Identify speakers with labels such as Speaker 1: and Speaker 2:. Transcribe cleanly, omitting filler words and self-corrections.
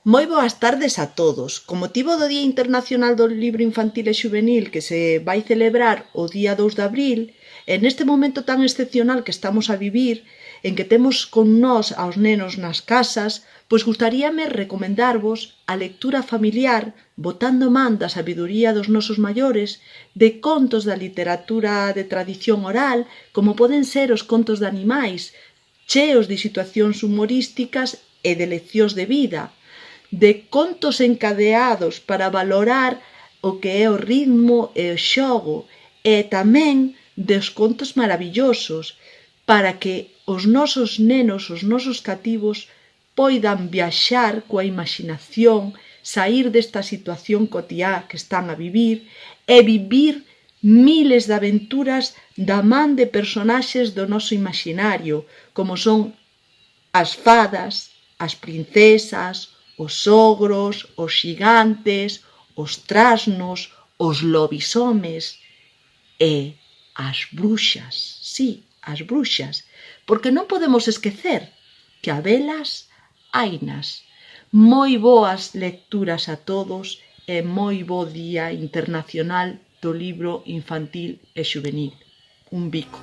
Speaker 1: Moi boas tardes a todos. Con motivo do Día Internacional do Libro Infantil e Xuvenil que se vai celebrar o día 2 de abril, e neste momento tan excepcional que estamos a vivir, en que temos con nós aos nenos nas casas, pois gustaríame recomendarvos a lectura familiar, botando man da sabiduría dos nosos maiores, de contos da literatura de tradición oral, como poden ser os contos de animais, cheos de situacións humorísticas e de leccións de vida, de contos encadeados para valorar o que é o ritmo e o xogo, e tamén dos contos maravillosos para que os nosos nenos, os nosos cativos, poidan viaxar coa imaxinación, saír desta situación cotiá que están a vivir e vivir miles de aventuras da man de personaxes do noso imaxinario, como son as fadas, as princesas, os ogros, os xigantes, os trasnos, os lobisomes e as bruxas. Sí, as bruxas, porque non podemos esquecer que habelas hainas. Moi boas lecturas a todos e moi bo Día Internacional do Libro Infantil e Xuvenil. Un bico.